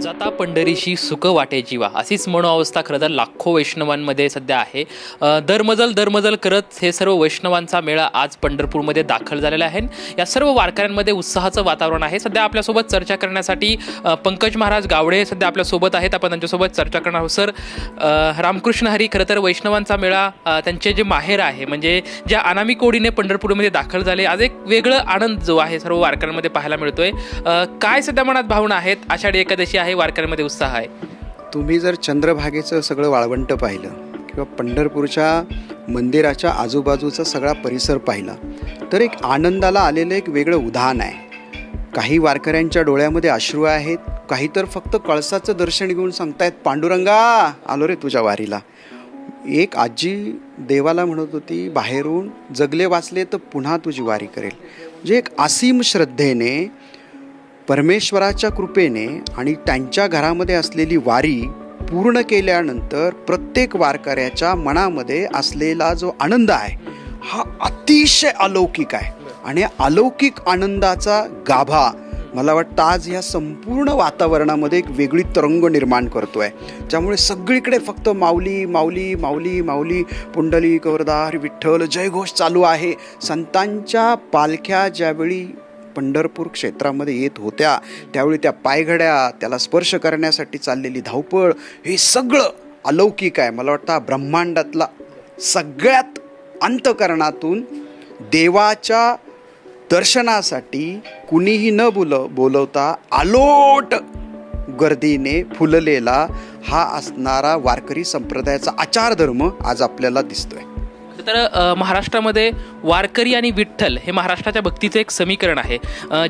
जाता पंढरीशी सुख वाटे जीवा अशीच मनोअवस्था खरं तर लाखो वैष्णवांमध्ये सध्या आहे। दरमजल करत हे सर्व वैष्णवांचा मेळा आज पंढरपूरमध्ये दाखल झालेला आहे। या सर्व वारकऱ्यांमध्ये उत्साहाचं वातावरण आहे। सध्या आपल्यासोबत चर्चा करण्यासाठी पंकज महाराज गावडे सध्या आपल्यासोबत आहेत। आपण त्यांच्यासोबत चर्चा करणार आहोत। सर, रामकृष्ण हरी खरं तर वैष्णवांचा मेळा त्यांचे जे माहेर आहे म्हणजे ज्या अनामिक ओढीने पंढरपूरमध्ये दाखल झाले, आज एक वेगळं आनंद जो आहे सर्व वारकऱ्यांमध्ये पाहायला मिळतोय। काय सध्या मनात भावना आहेत? आषाढी एकादशी आहे, वारकऱ्यांमध्ये उत्साह आहे। तुम्ही जर चंद्रभागेचं सगळं वाळवंट पाहिलं किंवा पंढरपूरच्या मंदिराच्या आजूबाजूचा सगळा परिसर पाहिला तर एक आनंदाला आलेलं एक वेगळं उधाण आहे। काही वारकऱ्यांच्या डोळ्यामध्ये अश्रू आहेत, काही तर फक्त कळसाचं दर्शन घेऊन सांगतायत, पांडुरंगा आलो रे तुझ्या वारीला। एक आजी देवाला म्हणत होती, बाहेरून जगले वाचले तर पुन्हा तुझी वारी करेल। म्हणजे एक असीम श्रद्धेने परमेश्वराच्या कृपेने आणि त्यांच्या घरामध्ये असलेली वारी पूर्ण केल्यानंतर प्रत्येक वारकऱ्याच्या मनामध्ये असलेला जो आनंद आहे हा अतिशय अलौकिक आहे। आणि अलौकिक आनंदाचा गाभा मला वाटतं आज या संपूर्ण वातावरणामध्ये एक वेगळी तरंग निर्माण करतोय। त्यामुळे सगळीकडे फक्त माऊली माऊली माऊली माऊली, पुंडलिक वरदार विठ्ठल जयघोष चालू आहे। संतांच्या पालख्या ज्यावेळी पंढरपूर क्षेत्रामध्ये येत होत्या त्यावेळी त्या पायघड्या, त्याला स्पर्श करण्यासाठी चाललेली धावपळ, हे सगळं अलौकिक आहे। मला वाटतं ब्रह्मांडातला सगळ्यात अंतःकरणातून देवाच्या दर्शनासाठी कुणीही न बोलवता अलोट गर्दीने फुललेला हा असणारा वारकरी संप्रदायाचा आचार धर्म आज आपल्याला दिसतोय। तर महाराष्ट्रामध्ये वारकरी आणि विठ्ठल हे महाराष्ट्राच्या भक्तीचं एक समीकरण आहे।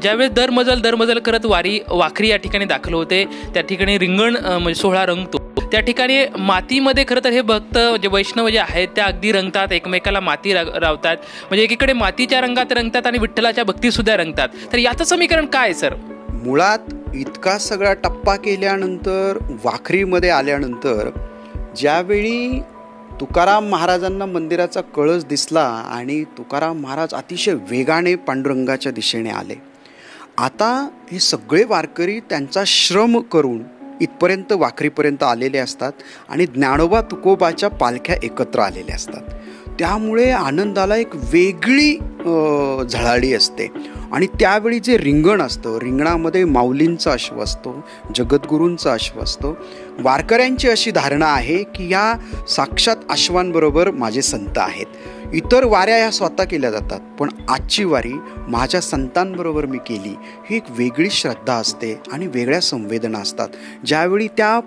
ज्यावेळेस दरमजल करत वाखरी या ठिकाणी दाखल होते, त्या ठिकाणी रिंगण म्हणजे सोहळा रंगतो, त्या ठिकाणी मातीमध्ये खरं तर हे भक्त जे वैष्णव जे आहेत त्या अगदी रंगतात, एकमेकाला माती रावतात, म्हणजे एकीकडे मातीच्या रंगात रंगतात आणि विठ्ठलाच्या भक्तीसुद्धा रंगतात। तर याचं समीकरण काय सर? मुळात इतका सगळा टप्पा केल्यानंतर वाखरीमध्ये आल्यानंतर ज्यावेळी तुकाराम महाराजांना मंदिराचा कळस दिसला आणि तुकाराम महाराज अतिशय वेगाने पांडुरंगाच्या दिशेने आले। आता हे सगळे वारकरी त्यांचा श्रम करून इथपर्यंत वाखरीपर्यंत आलेले असतात आणि ज्ञानोबा तुकोबाच्या पालख्या एकत्र आलेल्या असतात। त्यामुळे आनंदाला एक वेगळी झळाळी असते। आणि त्यावेळी जे रिंगण असतं, रिंगणामध्ये माऊलींचा अश्व असतो, जगद्गुरूंचा अश्व असतो। वारकऱ्यांची अशी धारणा आहे की या साक्षात अश्वांबरोबर माझे संत आहेत। इतर वाऱ्या ह्या स्वतः केल्या जातात, पण आजची वारी माझ्या संतांबरोबर मी केली, ही एक वेगळी श्रद्धा असते आणि वेगळ्या संवेदना असतात। ज्यावेळी त्या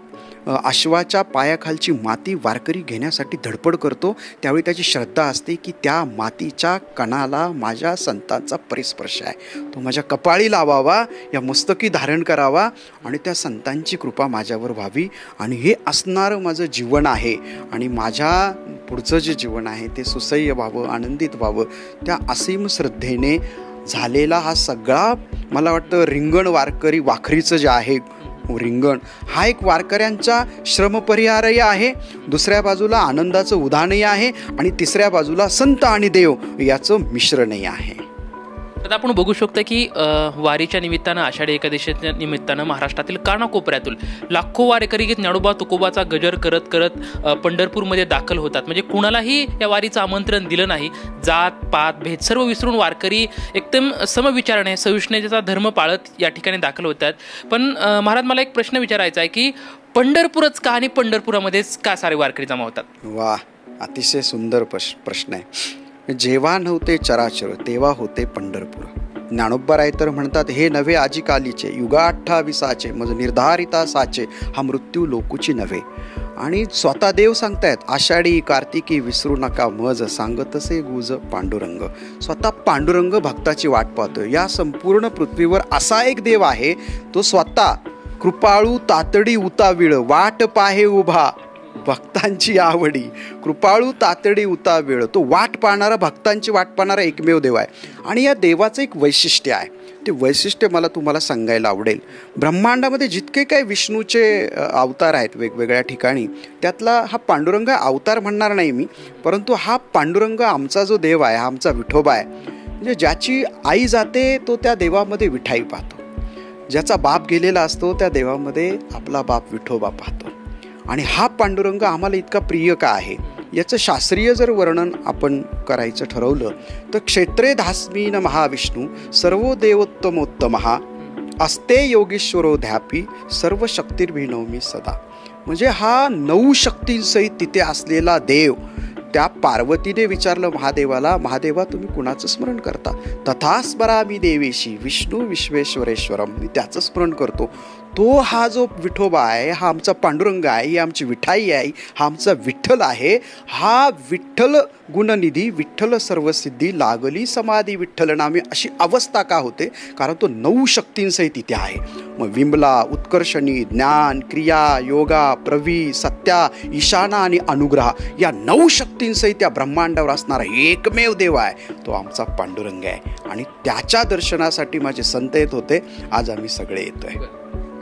अश्वाच्या पायाखालची माती वारकरी घेण्यासाठी धडपड करतो त्यावेळी त्याची श्रद्धा असते की त्या मातीच्या कणाला माझ्या संतांचा परिस्पर्श आहे, तो माझ्या कपाळी लावावा, या मस्तकी धारण करावा आणि त्या संतांची कृपा माझ्यावर व्हावी आणि हे असणारं माझं जीवन आहे आणि माझ्या पुढचं जे जीवन आहे ते सुसह्य व्हावं, आनंदित व्हावं। त्या असीम श्रद्धेने झालेला हा सगळा मला वाटतं रिंगण वारकरी वाखरीचं जे आहे रिंगण हा एक वारकऱ्यांचा श्रमपरिहारही आहे, दुसऱ्या बाजूला आनंदाचं उधाणही आहे आणि तिसऱ्या बाजूला संत आणि देव याचं मिश्रणही आहे। तर आपण बघू शकतो की वारीच्या निमित्तानं, आषाढी एकादशीच्या निमित्तानं महाराष्ट्रातील कानाकोपऱ्यातून लाखो वारकरी ज्ञानोबा तुकोबाचा गजर करत करत पंढरपूरमध्ये दाखल होतात। म्हणजे कुणालाही या वारीचं आमंत्रण दिलं नाही, जात पात भेद सर्व विसरून वारकरी एकदम समविचाराने सहिष्णुतेचा धर्म पाळत या ठिकाणी दाखल होतात। पण महाराज, मला एक प्रश्न विचारायचा आहे की पंढरपूरच का आणि पंढरपुरामध्येच का सारे वारकरी जमा होतात? वा, अतिशय सुंदर प्रश्न आहे। जेव्हा नव्हते चराचर तेव्हा होते पंढरपूर। ज्ञानोबाराय तर म्हणतात, हे नव्हे आजी कालीचे युगा 28 मज निर्धारिता साचे, हा मृत्यू लोकूची नव्हे। आणि स्वतः देव सांगतायत, आषाढी कार्तिकी विसरू नका मज, सांगतसे गुज पांडुरंग। स्वतः पांडुरंग भक्ताची वाट पाहतोय। या संपूर्ण पृथ्वीवर असा एक देव आहे, तो स्वतः कृपाळू तातडी उतावीळ, वाट पाहे उभा भक्तांची आवडी। कृपाळू तातडी उतावीळ, तो वाट पाहणारा, भक्तांची वाट पाहणारा एकमेव देव आहे। आणि या देवाचं एक वैशिष्ट्य आहे, ते वैशिष्ट्य मला तुम्हाला सांगायला आवडेल। ब्रह्मांडामध्ये जितके काही विष्णूचे अवतार आहेत वेगवेगळ्या ठिकाणी, त्यातला हा पांडुरंग अवतार म्हणणार नाही मी, परंतु हा पांडुरंग आमचा जो देव आहे, हा आमचा विठोबा आहे। म्हणजे ज्याची आई जाते तो त्या देवामध्ये विठाई पाहतो, ज्याचा बाप गेलेला असतो त्या देवामध्ये आपला बाप विठोबा पाहतो. आणि हा पांडुरंग आम्हाला इतका प्रिय का आहे याचं शास्त्रीय जर वर्णन आपण करायचं ठरवलं तर क्षेत्रे धास्मीन महाविष्णू सर्वो देवोत्तमोत्तमः अस्ते योगेश्वरो ध्यापी सर्व शक्तिर्भिनवमी सदा. म्हणजे हा 9 शक्तींसहित तिथे असलेला देव. त्या पार्वतीने विचारलं महादेवाला, महादेवा तुम्ही कुणाचं स्मरण करता? तथा स्मरामी देवेशी विष्णू विश्वेश्वरेश्वरम, मी त्याचं स्मरण करतो. तो हा जो विठोबा आहे, हा आमचा पांडुरंग आहे, ही आमची विठाई आहे, हा आमचा विठ्ठल आहे. हा विठ्ठल गुणनिधी, विठ्ठल सर्वसिद्धी, लागली समाधी विठ्ठल नामे, अशी अवस्था का होते? कारण तो 9 शक्तींसहित तिथे आहे. मग विमला, उत्कर्षणी, ज्ञान, क्रिया, योगा, प्रवी, सत्या, ईशाना आणि अनुग्रह या 9 शक्तींसहित त्या ब्रह्मांडावर असणारा एकमेव देव आहे तो आमचा पांडुरंग आहे. आणि त्याच्या दर्शनासाठी माझे संत येत होते, आज आम्ही सगळे येतोय.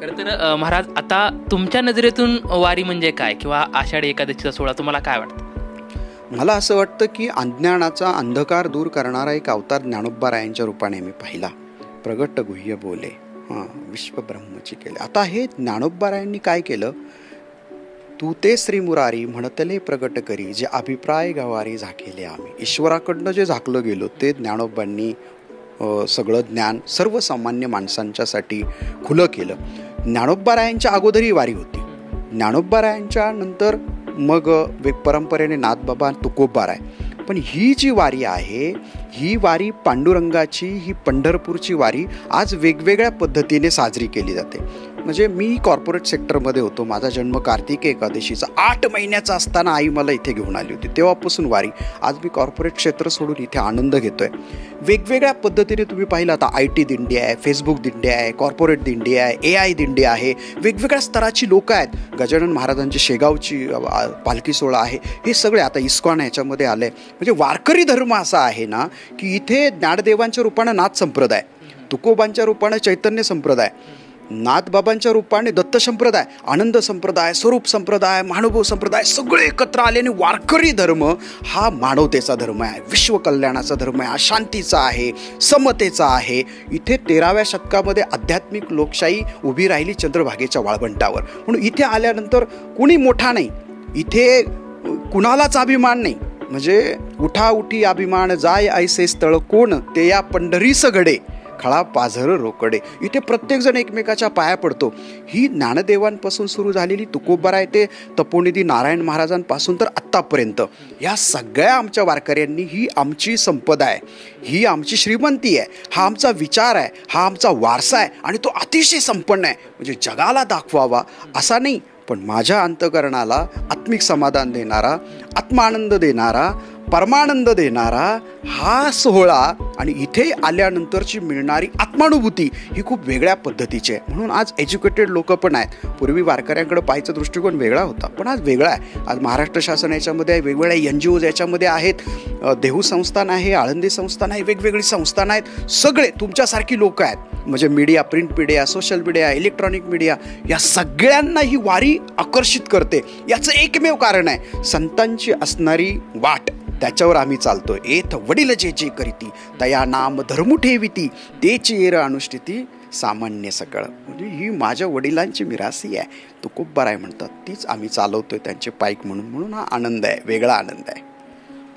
खरं तर महाराज, आता तुमच्या नजरेतून वारी म्हणजे काय, किंवा आषाढी एकादशीचा सोहळा तुम्हाला काय वाटतं? मला असं वाटतं की अज्ञानाचा अंधकार दूर करणारा एक अवतार ज्ञानोबारायांच्या रूपाने मी पाहिला. प्रगट गुह्य बोले विश्व ब्रह्मची केले. आता हे ज्ञानोबारायांनी काय केलं? तू ते श्री मुरारी म्हणतले प्रगट करी, जे अभिप्राय गवारी झाकेले आम्ही. ईश्वराकडनं जे झाकलं गेलो ते ज्ञानोबांनी सगळं ज्ञान सर्वसामान्य माणसांच्यासाठी खुलं केलं. ज्ञानोबारायांच्या अगोदरही वारी होती. ज्ञानोबारायांच्या नंतर मग परंपरेने नाथबाबा, तुकोबाराय. पण ही जी वारी आहे, ही वारी पांडुरंगाची, ही पंढरपूरची वारी आज वेगवेगळ्या पद्धतीने साजरी केली जाते. म्हणजे मी कॉर्पोरेट सेक्टरमध्ये होतो. माझा जन्म कार्तिक एकादशीचा 8 महिन्याचा असताना आई मला इथे घेऊन आली होती. तेव्हापासून वारी. आज मी कॉर्पोरेट क्षेत्र सोडून इथे आनंद घेतोय. वेगवेगळ्या पद्धतीने तुम्ही पाहिलं, आता IT दिंडी आहे, फेसबुक दिंडी आहे, कॉर्पोरेट दिंडी आहे, AI दिंडी आहे, वेगवेगळ्या स्तराची लोक आहेत. गजानन महाराजांची शेगावची पालखी सोहळा आहे. हे सगळे आता इस्कॉन ह्याच्यामध्ये आले. म्हणजे वारकरी धर्म असा आहे ना की इथे ज्ञानदेवांच्या रूपानं नाथ संप्रदाय, तुकोबांच्या रूपानं चैतन्य संप्रदाय, नाथबाबांच्या रूपाने दत्त संप्रदाय, आनंद संप्रदाय, स्वरूप संप्रदाय, महानुभव संप्रदाय सगळे एकत्र आल्याने वारकरी धर्म हा मानवतेचा धर्म आहे, विश्वकल्याणाचा धर्म आहे, शांतीचा आहे, समतेचा आहे. इथे 13व्या शतकामध्ये आध्यात्मिक लोकशाही उभी राहिली चंद्रभागेच्या वाळवंटावर. म्हणून इथे आल्यानंतर कुणी मोठा नाही, इथे कुणालाच अभिमान नाही. म्हणजे उठाउठी अभिमान जाय ऐसे स्थळ कोण, ते या पंढरीस घडे खळा पाझर रोकडे. इथे प्रत्येकजण एकमेकाच्या पाया पडतो. ही ज्ञानदेवांपासून सुरू झालेली तुकोबाराय ते तपोनिधी नारायण महाराजांपासून तर आत्तापर्यंत या सगळ्या आमच्या वारकऱ्यांनी, ही आमची संपदा आहे, ही आमची श्रीमंती आहे, हा आमचा विचार आहे, हा आमचा वारसा आहे आणि तो अतिशय संपन्न आहे. म्हणजे जगाला दाखवावा असा नाही, पण माझ्या अंतःकरणाला आत्मिक समाधान देणारा, आत्मानंद देणारा, परमानंद देणारा हा सोहळा आणि इथे आल्यानंतरची मिळणारी आत्मानुभूती ही खूप वेगळ्या पद्धतीची आहे. म्हणून आज एज्युकेटेड लोक पण आहेत. पूर्वी वारकऱ्यांकडे पाहायचा दृष्टिकोन वेगळा होता, पण आज वेगळा आहे. आज महाराष्ट्र शासन याच्यामध्ये आहे, वेगवेगळ्या NGOज याच्यामध्ये आहेत, देहू संस्थान आहे, आळंदी संस्थान आहे, वेगवेगळी संस्थान आहेत. सगळे तुमच्यासारखी लोक आहेत. म्हणजे media, print media, social media, electronic media या सगळ्यांना ही वारी आकर्षित करते. याचं एकमेव कारण आहे संतांची असणारी वाट, त्याच्यावर आम्ही चालतो. एथ वडील जे जे करीती तया नाम धर्म ठेविती, तेची एर अनुष्ठिती सामान्य सकळ. म्हणजे ही माझ्या वडिलांची मिरासी आहे, तुकोबाराय म्हणतात, तीच आम्ही चालवतोय त्यांचे पाईक म्हणून. म्हणून हा आनंद आहे, वेगळा आनंद आहे.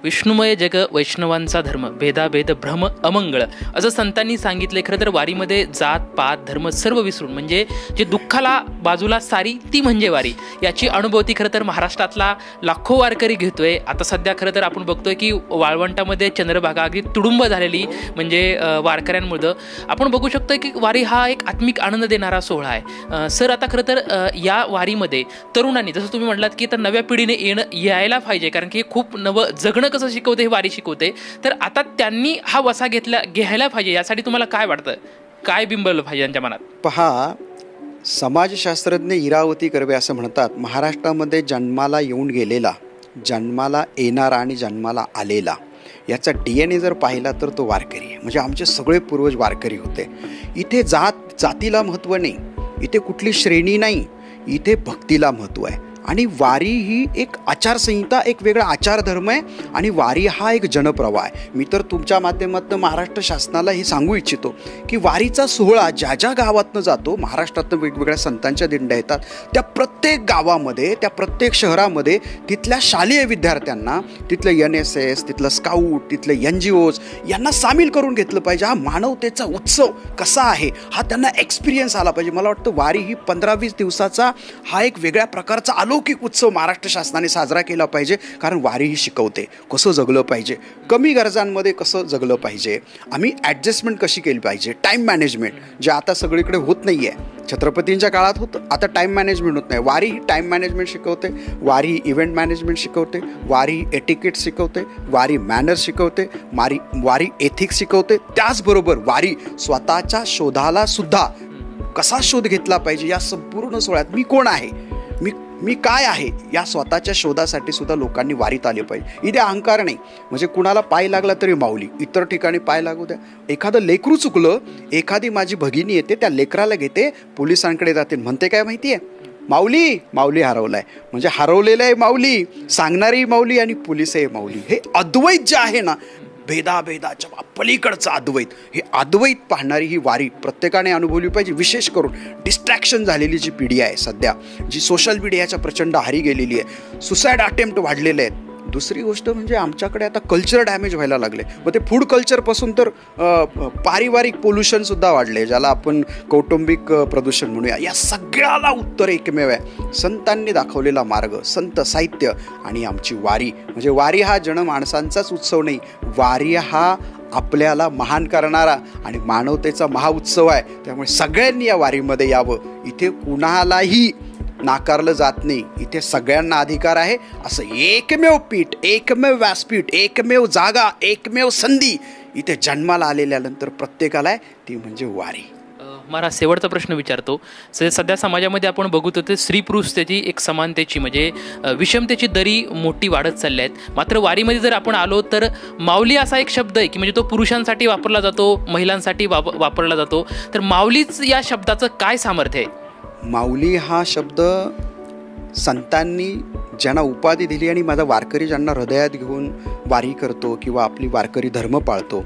विष्णुमय जग वैष्णवांचा धर्म, भेदाभेद भ्रम अमंगळ, असं संतांनी सांगितले. खरं तर वारीमध्ये जात पात धर्म सर्व विसरून, म्हणजे जे दुःखाला बाजूला सारी ती म्हणजे वारी, याची अनुभूती खरं तर महाराष्ट्रातला लाखो वारकरी घेतोय. आता सध्या खरं तर आपण बघतोय की वाळवंटामध्ये चंद्रभागा अगदी तुडुंब झालेली, म्हणजे वारकऱ्यांमुळे आपण बघू शकतो की वारी हा एक आत्मिक आनंद देणारा सोहळा आहे. सर, आता खरं तर या वारीमध्ये तरुणांनी, जसं तुम्ही म्हटलात की तर नव्या पिढीने यायला पाहिजे, कारण की खूप नवं जगणं कसं शिकवते हे वारी शिकवते. तर आता त्यांनी हा वसा घ्यायला पाहिजे, यासाठी तुम्हाला काय वाटतं? काय बिंबवलं पाहिजे त्यांच्या मनात? पहा, समाजशास्त्रज्ञ इरावती कर्वे असं म्हणतात, महाराष्ट्रामध्ये जन्माला येऊन गेलेला, जन्माला येणारा आणि जन्माला आलेला याचा DNA जर पाहिला तर तो वारकरी आहे. म्हणजे आमचे सगळे पूर्वज वारकरी होते. इथे जातीला महत्त्व नाही, इथे कुठली श्रेणी नाही, इथे भक्तीला महत्त्व आहे. आणि वारी ही एक आचारसंहिता, एक वेगळा आचारधर्म आहे आणि वारी हा एक जनप्रवाह आहे. मी तर तुमच्या माध्यमातून महाराष्ट्र शासनाला हे सांगू इच्छितो की वारीचा सोहळा ज्या ज्या गावातनं जातो, महाराष्ट्रातनं वेगवेगळ्या संतांच्या दिंड्या येतात, त्या प्रत्येक गावामध्ये, त्या प्रत्येक शहरामध्ये तिथल्या शालेय विद्यार्थ्यांना, तिथलं NSS, तिथलं स्काउट, तिथले NGOs यांना सामील करून घेतलं पाहिजे. हा मानवतेचा उत्सव कसा आहे हा त्यांना एक्सपिरियन्स आला पाहिजे. मला वाटतं वारी ही 15-20 दिवसाचा हा एक वेगळ्या प्रकारचा अलौकिक उत्सव महाराष्ट्र शासनाने साजरा केला पाहिजे. कारण वारी ही शिकवते कसं जगलं पाहिजे, कमी गरजांमध्ये कसं जगलं पाहिजे, आम्ही ॲडजस्टमेंट कशी केली पाहिजे, टाईम मॅनेजमेंट जे आता सगळीकडे होत नाही आहे. छत्रपतींच्या काळात होतं, आता टाईम मॅनेजमेंट होत नाही. वारी ही टाईम मॅनेजमेंट शिकवते, वारी ही इव्हेंट मॅनेजमेंट शिकवते, वारी एटिकेट शिकवते, वारी मॅनर्स शिकवते, वारी एथिक्स शिकवते. त्याचबरोबर वारी स्वतःच्या शोधाला सुद्धा कसा शोध घेतला पाहिजे, या संपूर्ण सोहळ्यात मी कोण आहे, मी काय आहे, या स्वतःच्या शोधासाठी सुद्धा लोकांनी वारीत आले पाहिजे. इथे अहंकार नाही, म्हणजे कुणाला पाय लागला तरी माऊली, इतर ठिकाणी पाय लागू द्या. एखादं लेकरू चुकलं, एखादी माझी भगिनी येते, त्या लेकराला घेते, पोलिसांकडे जाते, म्हणते काय माहिती आहे, माऊली हरवलाय, म्हणजे हरवलेलं आहे माऊली, सांगणारी माऊली आणि पोलिसही माऊली. हे अद्वैत जे आहे ना, भेदाच्या पलीकडचं अद्वैत, हे अद्वैत पाहणारी ही वारी प्रत्येकाने अनुभवली पाहिजे. विशेष करून डिस्ट्रॅक्शन झालेली जी पिढी आहे सध्या, जी सोशल मीडियाच्या प्रचंड आहारी गेलेली आहे, सुसाईड अटेम्प्ट वाढलेले आहेत. दुसरी गोष्ट म्हणजे आमच्याकडे आता कल्चर डॅमेज व्हायला लागले. मग ते फूड कल्चरपासून तर पारिवारिक पोल्युशनसुद्धा वाढले, ज्याला आपण कौटुंबिक प्रदूषण म्हणूया. या सगळ्याला उत्तर एकमेव आहे संतांनी दाखवलेला मार्ग, संत साहित्य आणि आमची वारी. म्हणजे वारी हा जनमानसांचाच उत्सव नाही, वारी हा आपल्याला महान करणारा आणि मानवतेचा महाउत्सव आहे. त्यामुळे सगळ्यांनी या वारीमध्ये यावं. इथे कुणालाही नाकारलं जात नाही, इथे सगळ्यांना अधिकार आहे. असं एकमेव पीठ, एकमेव व्यासपीठ, एकमेव जागा, एकमेव संधी इथे जन्माला आलेल्यानंतर प्रत्येकाला आहे, ती म्हणजे वारी. मला शेवटचा प्रश्न विचारतो. सध्या समाजामध्ये आपण बघतो ते स्त्री पुरुष त्याची एक समानतेची म्हणजे विषमतेची दरी मोठी वाढत चालली आहेत. मात्र वारीमध्ये जर आपण आलो तर माऊली असा एक शब्द आहे की म्हणजे तो पुरुषांसाठी वापरला जातो, महिलांसाठी वापरला जातो. तर माऊलीच या शब्दाचं काय सामर्थ्य आहे? माऊली हा शब्द संतांनी ज्यांना उपाधी दिली आणि माझा वारकरी ज्यांना हृदयात घेऊन वारी करतो किंवा आपली वारकरी धर्म पाळतो,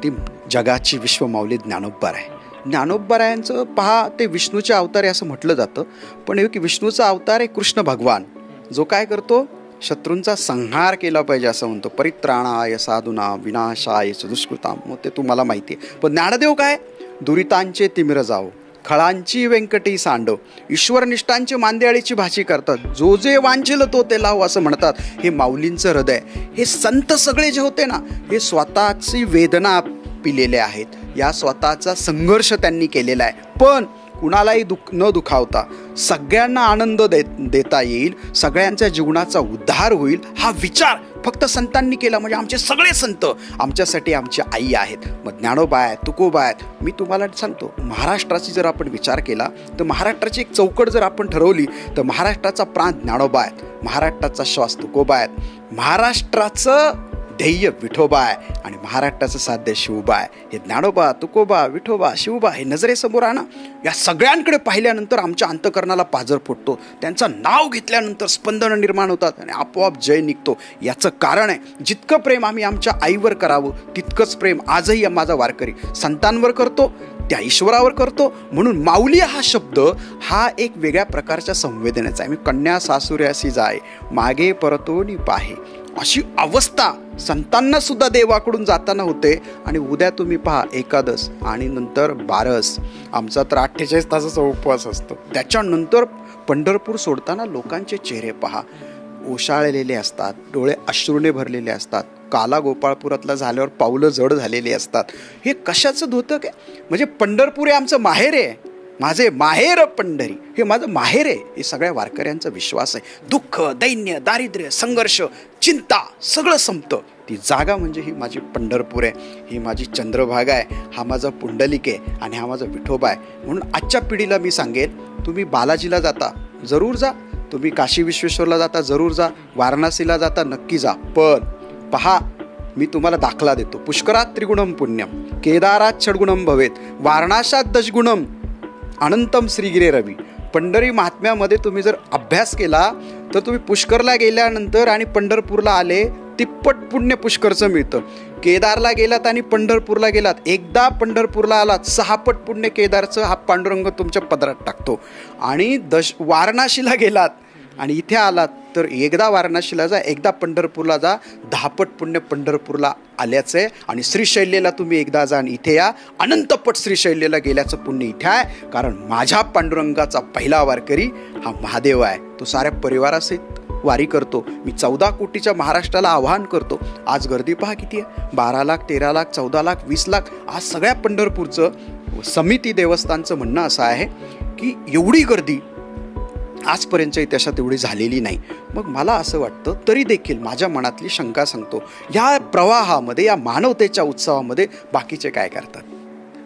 ती जगाची विश्व माऊली ज्ञानोबा आहे. ज्ञानोबारायांचं पहा, ते विष्णूचे अवतार आहे असं म्हटलं जातं, पण हे की विष्णूचा अवतार आहे कृष्ण भगवान, जो काय करतो, शत्रूंचा संहार केला पाहिजे असं म्हणतो. परित्राणाय साधूना विनाशाय दुष्कृताम, मग ते तुम्हाला माहिती आहे. पण ज्ञानदेव काय, दुरितांचे तिमिर जाओ, खळांची व्यंकटी सांडव, ईश्वरनिष्ठांची मांदेआळीची भाषी करतात, जो जे वांछेल तो ते लाव असं म्हणतात. हे माऊलींचं हृदय. हे संत सगळे जे होते ना, हे स्वतःची वेदना पिलेले आहेत, या स्वतःचा संघर्ष त्यांनी केलेला आहे. पण कुणालाही न दुखावता सगळ्यांना आनंद देता येईल, सगळ्यांच्या जीवनाचा उद्धार होईल, हा विचार फक्त संतांनी केला. म्हणजे आमचे सगळे संत आमच्यासाठी आमची आई आहेत. मग ज्ञानोबा आहेत, तुकोबा आहेत. मी तुम्हाला सांगतो, महाराष्ट्राची जर आपण विचार केला तर महाराष्ट्राची एक चौकट जर आपण ठरवली तर महाराष्ट्राचा प्राण ज्ञानोबा आहेत, महाराष्ट्राचा श्वास तुकोबा आहेत, महाराष्ट्राचं ध्येय विठोबा आहे आणि महाराष्ट्राचं साध्य शिवबा आहे. हे ज्ञानोबा, तुकोबा, विठोबा, शिवबा हे नजरेसमोर आहे ना. या सगळ्यांकडे पाहिल्यानंतर आमच्या अंतःकरणाला पाझर फुटतो. त्यांचं नाव घेतल्यानंतर स्पंदनं निर्माण होतात आणि आपोआप जय निघतो. याचं कारण आहे, जितकं प्रेम आम्ही आमच्या आईवर करावं तितकंच प्रेम आजही माझा वारकरी संतांवर करतो, त्या ईश्वरावर करतो. म्हणून माऊली हा शब्द हा एक वेगळ्या प्रकारच्या संवेदनेचा आहे. मी कन्या सासुऱ्यासी जाय, मागे परतोनी पाहे, अशी अवस्था संतांना सुद्धा देवाकडून जाताना होते. आणि उद्या तुम्ही पहा एकादश आणि नंतर बारस, आमचा तर 48 तासाचा उपवास असतो. त्याच्यानंतर पंढरपूर सोडताना लोकांचे चेहरे पहा, ओशाळलेले असतात, डोळे अश्रूने भरलेले असतात, काला गोपाळपुरातला झाल्यावर पावलं जड झालेली असतात. हे कशाचं धोतक आहे? म्हणजे पंढरपूर हे आमचं माहेर आहे, माझे माहेर पंढरी हे माझं माहेर आहे, हे सगळ्या वारकऱ्यांचा विश्वास आहे. दुःख, दैन्य, दारिद्र्य, संघर्ष, चिंता सगळं संपतं. ती जागा म्हणजे ही माझी पंढरपूर आहे, ही माझी चंद्रभागा आहे, हा माझा पुंडलिक आहे आणि हा माझा विठोबा आहे. म्हणून आजच्या पिढीला मी सांगेन, तुम्ही बालाजीला जाता जरूर जा, तुम्ही काशी विश्वेश्वरला जाता जरूर जा, वाराणसीला जाता नक्की जा. पण पहा, मी तुम्हाला दाखला देतो. पुष्करात त्रिगुणम पुण्यम, केदारात षड्गुणम भवेत, वारणाशात दशगुणम, अनंतम श्रीगिरे रवी. पंढरी महात्म्यामध्ये तुम्ही जर अभ्यास केला तर तुम्ही पुष्करला गेल्यानंतर आणि पंढरपूरला आले तिप्पट पुण्य पुष्करचं मिळतं. केदारला गेलात आणि पंढरपूरला गेलात, एकदा पंढरपूरला आलात 6 पट पुण्य केदारचं हा पांडुरंग तुमच्या पदरात टाकतो. आणि वाराणसीला गेलात आणि इथे आलात तर एकदा वाराणसीला जा, एकदा पंढरपूरला जा, 10 पट पुण्य पंढरपूरला आल्याचं आहे. आणि श्रीशैल्यला तुम्ही एकदा जा आणि इथे या, अनंतपट श्रीशैल्यला गेल्याचं पुण्य इथे आहे. कारण माझ्या पांडुरंगाचा पहिला वारकरी हा महादेव आहे. तो साऱ्या परिवारासहित वारी करतो. मी 14 कोटीच्या महाराष्ट्राला आवाहन करतो. आज गर्दी पहा किती आहे, 12 लाख, 13 लाख, 14 लाख, 20 लाख. आज सगळ्या पंढरपूरचं समिती देवस्थानचं म्हणणं असं आहे की एवढी गर्दी आजपर्यंतच्या इतिहासात एवढी झालेली नाही. मग मला असं वाटतं, तरी देखील माझ्या मनातली शंका सांगतो, या प्रवाहामध्ये, या मानवतेच्या उत्सवामध्ये बाकीचे काय करतात?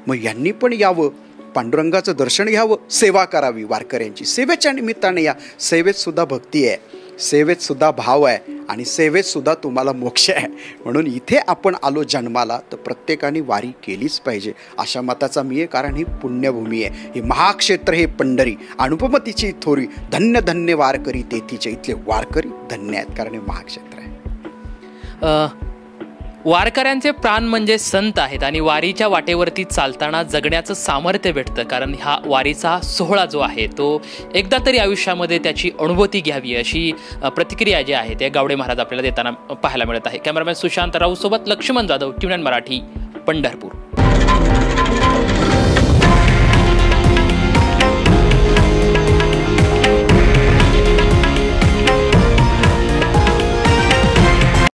मग यांनी पण यावं, पांडुरंगाचं दर्शन घ्यावं, सेवा करावी वारकऱ्यांची. सेवेच्या निमित्ताने या. सेवेत सुद्धा भक्ती आहे, सेवेत सुद्धा भाव आहे आणि सेवेत सुद्धा तुम्हाला मोक्ष आहे. म्हणून इथे आपण आलो जन्माला तर प्रत्येकाने वारी केलीच पाहिजे अशा मताचा मी आहे. कारण ही पुण्यभूमी आहे, हे महाक्षेत्र, हे पंढरी, अनुपमतीची थोरी. धन्य धन्य वारकरी तेथीचे. इथले वारकरी धन्य आहेत कारण हे महाक्षेत्र आहे. वारकऱ्यांचे प्राण म्हणजे संत आहेत आणि वारीच्या वाटेवरती चालताना जगण्याचं सामर्थ्य भेटतं. कारण हा वारीचा सोहळा जो आहे तो एकदा तरी आयुष्यामध्ये त्याची अनुभूती घ्यावी अशी प्रतिक्रिया जी आहे ते गावडे महाराज आपल्याला देताना पाहायला मिळत आहे. कॅमेरामॅन सुशांत राऊत सोबत लक्ष्मण जाधव, TVNN मराठी, पंढरपूर.